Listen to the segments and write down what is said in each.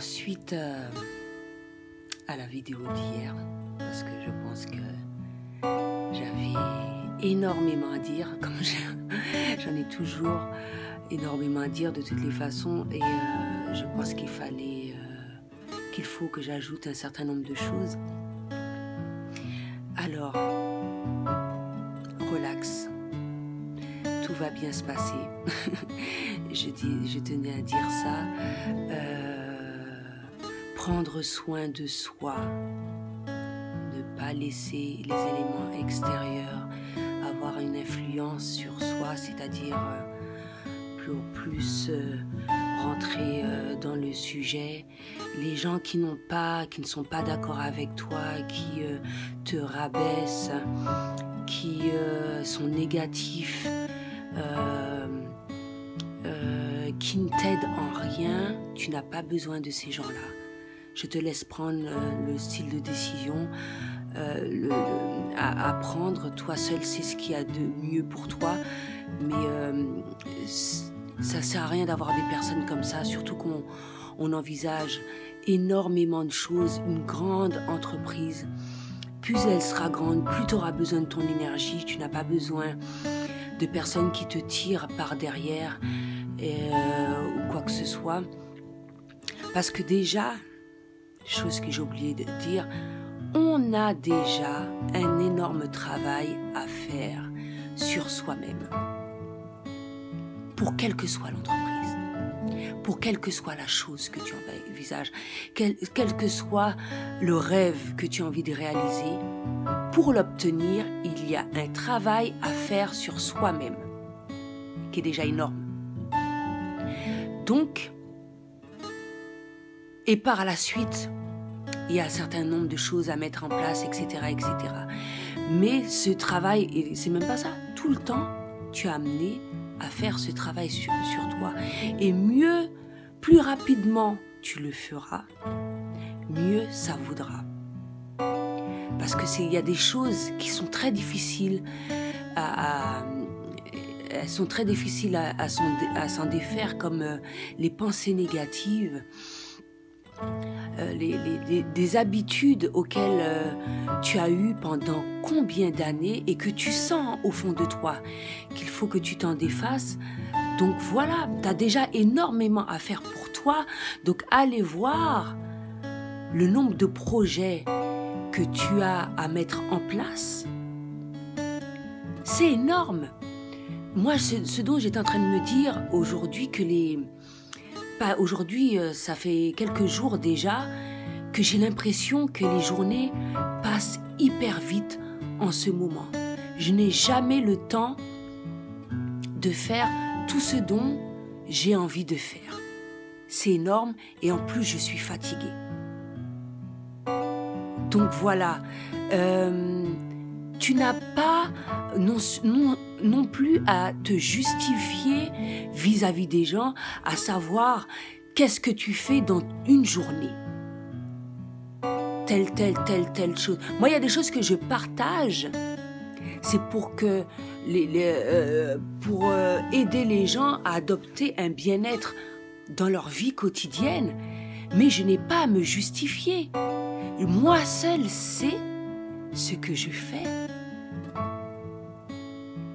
suite à la vidéo d'hier, parce que je pense que j'avais énormément à dire, comme j'en ai toujours énormément à dire de toutes les façons, et je pense qu'il faut que j'ajoute un certain nombre de choses. Alors, relax, tout va bien se passer. je tenais à dire ça. Prendre soin de soi, ne pas laisser les éléments extérieurs avoir une influence sur soi, c'est-à-dire plus rentrer dans le sujet. Les gens qui ne sont pas d'accord avec toi, qui te rabaissent, qui sont négatifs, qui ne t'aident en rien, tu n'as pas besoin de ces gens-là. Je te laisse prendre le style de décision à prendre. Toi seul sais ce qu'il y a de mieux pour toi, mais ça sert à rien d'avoir des personnes comme ça, surtout qu'on envisage énormément de choses, une grande entreprise. Plus elle sera grande, plus tu auras besoin de ton énergie. Tu n'as pas besoin de personnes qui te tirent par derrière ou quoi que ce soit. Parce que déjà, chose que j'ai oublié de dire, on a déjà un énorme travail à faire sur soi-même. Pour quelle que soit l'entreprise, pour quelle que soit la chose que tu envisages, quel que soit le rêve que tu as envie de réaliser, pour l'obtenir, il y a un travail à faire sur soi-même, qui est déjà énorme. Donc, et par la suite, il y a un certain nombre de choses à mettre en place, etc., etc. Mais ce travail, et c'est même pas ça, tout le temps, tu as amené à faire ce travail sur toi. Et mieux, plus rapidement tu le feras, mieux ça vaudra. Parce que il y a des choses qui sont très difficiles elles sont très difficiles à s'en défaire, comme les pensées négatives, des habitudes auxquelles tu as eu pendant combien d'années et que tu sens au fond de toi qu'il faut que tu t'en défasses. Donc voilà, tu as déjà énormément à faire pour toi. Donc allez voir le nombre de projets que tu as à mettre en place. C'est énorme. Moi, ce dont j'étais en train de me dire aujourd'hui, aujourd'hui, ça fait quelques jours déjà que j'ai l'impression que les journées passent hyper vite en ce moment. Je n'ai jamais le temps de faire tout ce dont j'ai envie de faire. C'est énorme et en plus je suis fatiguée. Donc voilà, tu n'as pas non plus à te justifier vis-à-vis des gens, à savoir qu'est-ce que tu fais dans une journée. Telle chose. Moi, il y a des choses que je partage. C'est pour que pour aider les gens à adopter un bien-être dans leur vie quotidienne. Mais je n'ai pas à me justifier. Moi seule sais ce que je fais,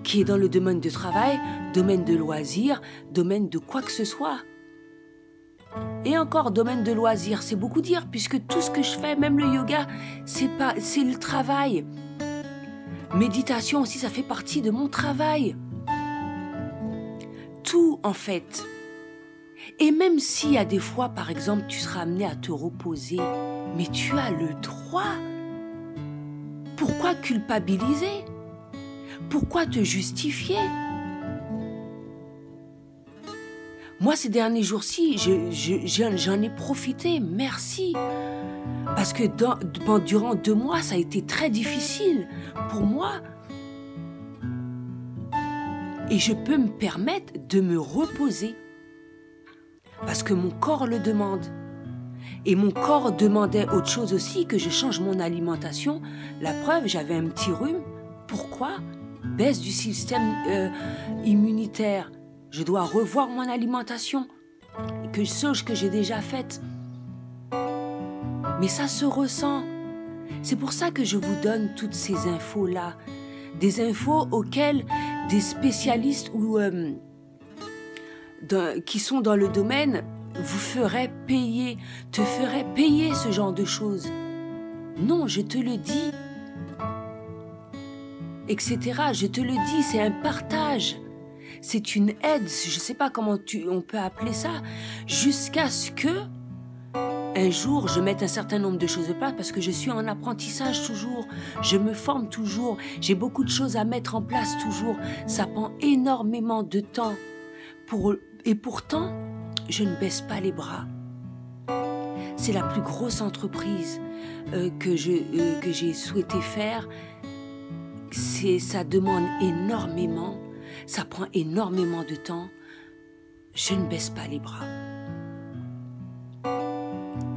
qui est dans le domaine de travail, domaine de loisirs, domaine de quoi que ce soit. Et encore, domaine de loisirs, c'est beaucoup dire, puisque tout ce que je fais, même le yoga, c'est le travail. Méditation aussi, ça fait partie de mon travail. Tout, en fait. Et même si à des fois, par exemple, tu seras amené à te reposer, mais tu as le droit. Pourquoi culpabiliser ? Pourquoi te justifier ? Moi, ces derniers jours-ci, j'en ai profité, merci. Parce que durant 2 mois, ça a été très difficile pour moi. Et je peux me permettre de me reposer. Parce que mon corps le demande. Et mon corps demandait autre chose aussi, que je change mon alimentation. La preuve, j'avais un petit rhume. Pourquoi ? Baisse du système immunitaire. Je dois revoir mon alimentation, chose que j'ai déjà faite. mais ça se ressent. C'est pour ça que je vous donne toutes ces infos-là. Des infos auxquelles des spécialistes ou qui sont dans le domaine vous feraient payer, te feraient payer ce genre de choses. Non, je te le dis, etc. Je te le dis, c'est un partage. C'est une aide, je ne sais pas comment on peut appeler ça, jusqu'à ce que un jour, je mette un certain nombre de choses de place parce que je suis en apprentissage toujours. Je me forme toujours. J'ai beaucoup de choses à mettre en place toujours. Ça prend énormément de temps. Et pourtant, je ne baisse pas les bras. C'est la plus grosse entreprise que j'ai souhaité faire. Ça demande énormément. Ça prend énormément de temps. Je ne baisse pas les bras.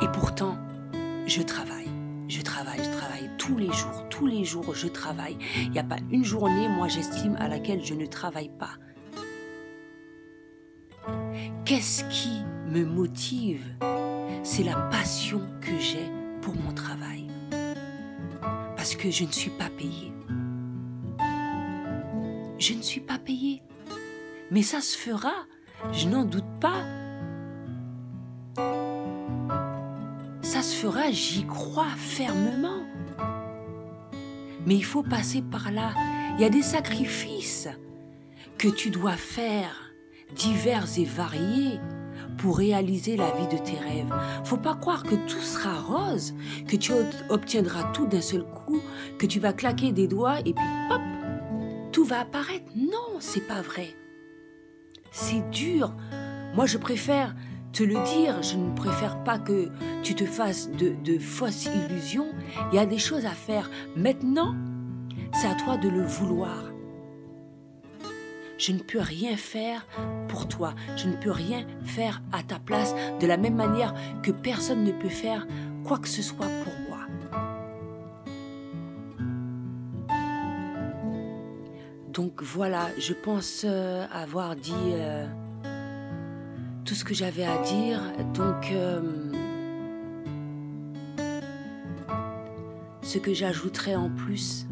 Et pourtant, je travaille tous les jours, je travaille. Il n'y a pas une journée, moi j'estime, à laquelle je ne travaille pas. Qu'est-ce qui me motive? C'est la passion que j'ai pour mon travail. Parce que je ne suis pas payée. Je ne suis pas payée. Mais ça se fera, je n'en doute pas. Ça se fera, j'y crois fermement. Mais il faut passer par là. Il y a des sacrifices que tu dois faire, divers et variés, pour réaliser la vie de tes rêves. Faut pas croire que tout sera rose, que tu obtiendras tout d'un seul coup, que tu vas claquer des doigts et puis hop, tout va apparaître. Non, c'est pas vrai. C'est dur. Moi, je préfère te le dire, je ne préfère pas que tu te fasses de fausses illusions. Il y a des choses à faire. Maintenant, c'est à toi de le vouloir. Je ne peux rien faire pour toi. Je ne peux rien faire à ta place de la même manière que personne ne peut faire quoi que ce soit pour moi. Donc voilà, je pense avoir dit tout ce que j'avais à dire. Donc, ce que j'ajouterais en plus,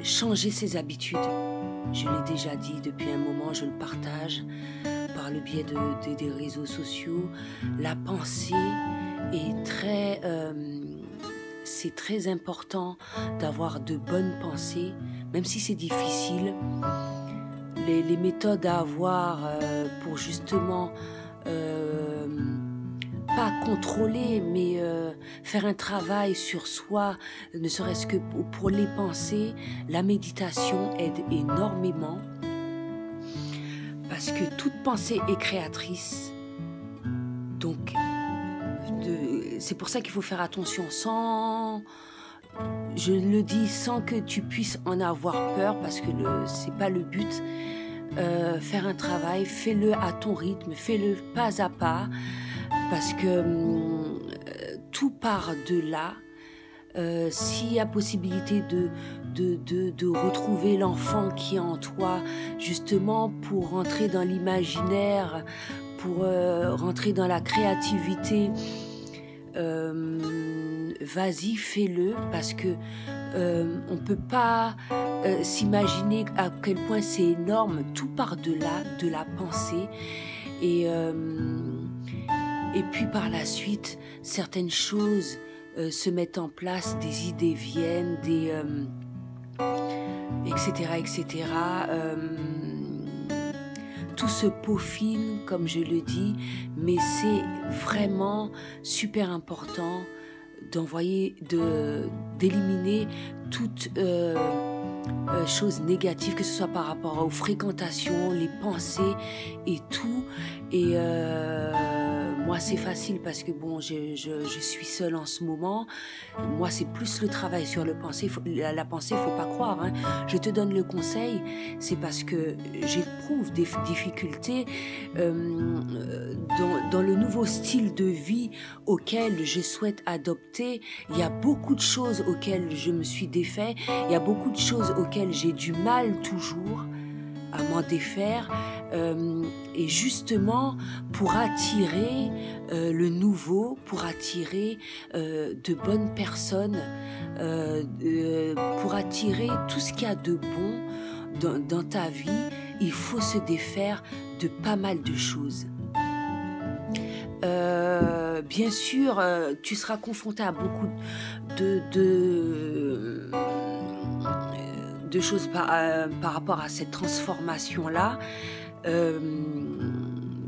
changer ses habitudes. Je l'ai déjà dit depuis un moment, je le partage par le biais des réseaux sociaux. La pensée est très... c'est très important d'avoir de bonnes pensées, même si c'est difficile. Les méthodes à avoir pour justement pas contrôler, mais faire un travail sur soi, ne serait-ce que pour les pensées, la méditation aide énormément. Parce que toute pensée est créatrice. Donc, c'est pour ça qu'il faut faire attention je le dis sans que tu puisses en avoir peur, parce que c'est pas le but. Faire un travail, fais-le à ton rythme, fais-le pas à pas, parce que tout part de là. S'il y a possibilité de retrouver l'enfant qui est en toi, justement pour rentrer dans l'imaginaire, pour rentrer dans la créativité, vas-y, fais-le, parce que on peut pas s'imaginer à quel point c'est énorme. Tout part de là, de la pensée, et puis par la suite, certaines choses se mettent en place, des idées viennent, etc. Tout se peaufine, comme je le dis, mais c'est vraiment super important d'éliminer toute chose négative, que ce soit par rapport aux fréquentations, les pensées et tout. Et moi, c'est facile parce que bon, je suis seule en ce moment. Moi, c'est plus le travail sur la pensée, faut pas croire. Hein. Je te donne le conseil, c'est parce que j'éprouve des difficultés dans le nouveau style de vie auquel je souhaite adopter. Il y a beaucoup de choses auxquelles je me suis défait. Il y a beaucoup de choses auxquelles j'ai du mal toujours à m'en défaire. Et justement, pour attirer le nouveau, pour attirer de bonnes personnes, pour attirer tout ce qu'il y a de bon dans ta vie, il faut se défaire de pas mal de choses. Bien sûr, tu seras confronté à beaucoup de choses par rapport à cette transformation-là.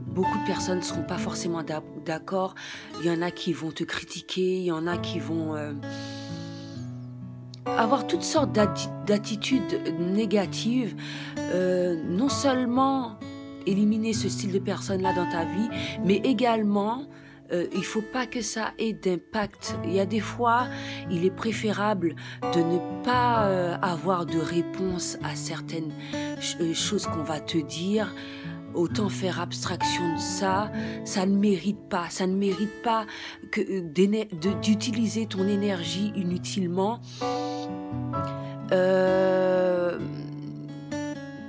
Beaucoup de personnes ne seront pas forcément d'accord. Il y en a qui vont te critiquer, il y en a qui vont avoir toutes sortes d'attitudes négatives. Non seulement éliminer ce style de personne-là dans ta vie, mais également, il ne faut pas que ça ait d'impact. Il y a des fois, il est préférable de ne pas avoir de réponse à certaines choses qu'on va te dire. Autant faire abstraction de ça, ça ne mérite pas d'utiliser ton énergie inutilement.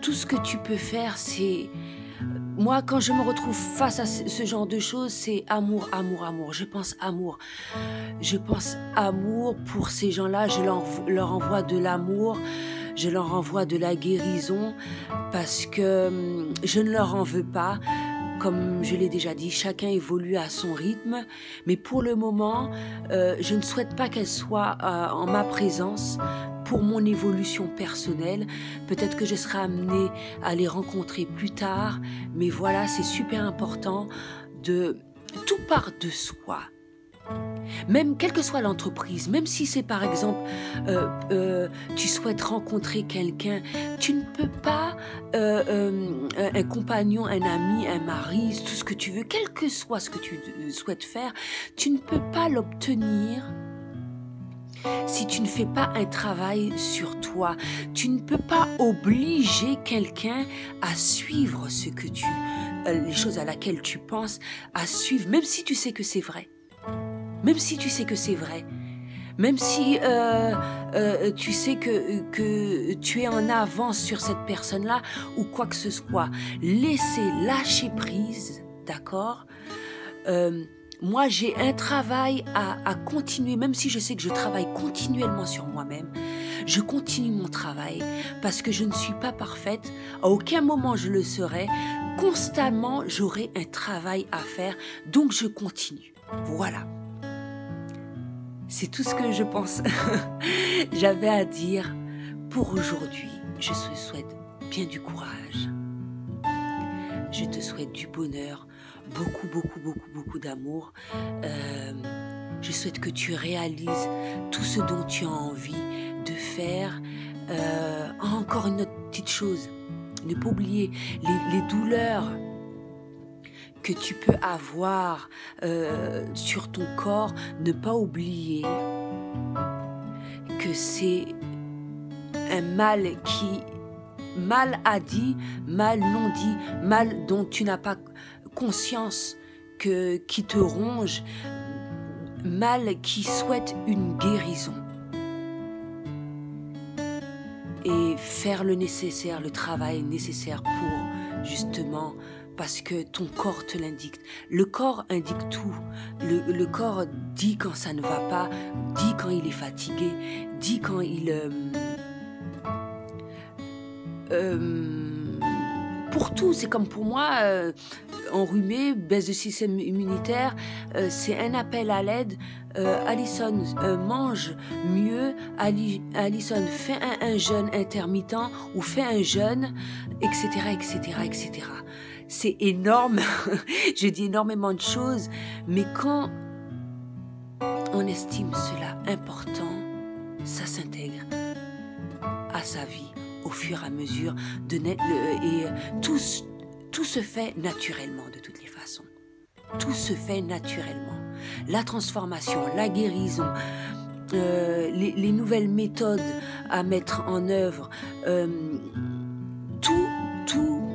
Tout ce que tu peux faire, c'est... Moi, quand je me retrouve face à ce genre de choses, c'est amour, amour, amour. Je pense amour. Je pense amour pour ces gens-là. Je leur envoie de l'amour. Je leur envoie de la guérison parce que je ne leur en veux pas. Comme je l'ai déjà dit, chacun évolue à son rythme. Mais pour le moment, je ne souhaite pas qu'elles soient en ma présence pour mon évolution personnelle. Peut-être que je serai amenée à les rencontrer plus tard. Mais voilà, c'est super important de... Tout part de soi. Même quelle que soit l'entreprise, même si c'est par exemple tu souhaites rencontrer quelqu'un, tu ne peux pas un compagnon, un ami, un mari, tout ce que tu veux, quel que soit ce que tu souhaites faire, tu ne peux pas l'obtenir si tu ne fais pas un travail sur toi. Tu ne peux pas obliger quelqu'un à suivre les choses à laquelle tu penses, à suivre, même si tu sais que c'est vrai. Même si tu sais que c'est vrai, même si tu sais que tu es en avance sur cette personne-là ou quoi que ce soit, lâcher prise, d'accord? Moi, j'ai un travail à continuer, même si je sais que je travaille continuellement sur moi-même. Je continue mon travail parce que je ne suis pas parfaite. À aucun moment je le serai. Constamment, j'aurai un travail à faire, donc je continue. Voilà. C'est tout ce que je pense. J'avais à dire pour aujourd'hui. Je te souhaite bien du courage. Je te souhaite du bonheur, beaucoup, beaucoup, beaucoup, beaucoup d'amour. Je souhaite que tu réalises tout ce dont tu as envie de faire. Encore une autre petite chose, ne pas oublier les douleurs que tu peux avoir sur ton corps, ne pas oublier que c'est un mal a dit, mal non dit, mal dont tu n'as pas conscience qui te ronge, mal qui souhaite une guérison. Et faire le nécessaire, le travail nécessaire pour justement... Parce que ton corps te l'indique. Le corps indique tout. Le corps dit quand ça ne va pas, dit quand il est fatigué, dit quand il... pour tout, c'est comme pour moi, enrhumé, baisse de système immunitaire, c'est un appel à l'aide. Alison, mange mieux. Alison, fais un jeûne intermittent ou fais un jeûne, etc., etc., etc. C'est énorme, je dis énormément de choses, mais quand on estime cela important, ça s'intègre à sa vie au fur et à mesure, et tout se fait naturellement de toutes les façons. Tout se fait naturellement. La transformation, la guérison, les nouvelles méthodes à mettre en œuvre,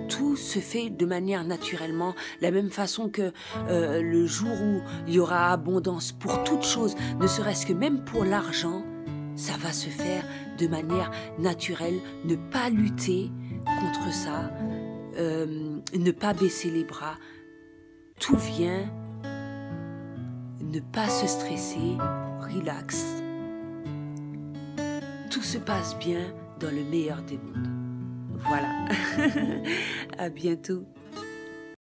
tout se fait de manière naturellement, la même façon que le jour où il y aura abondance pour toute chose, ne serait-ce que même pour l'argent, ça va se faire de manière naturelle. Ne pas lutter contre ça, ne pas baisser les bras. Tout vient, ne pas se stresser, relax. Tout se passe bien dans le meilleur des mondes. Voilà. À bientôt.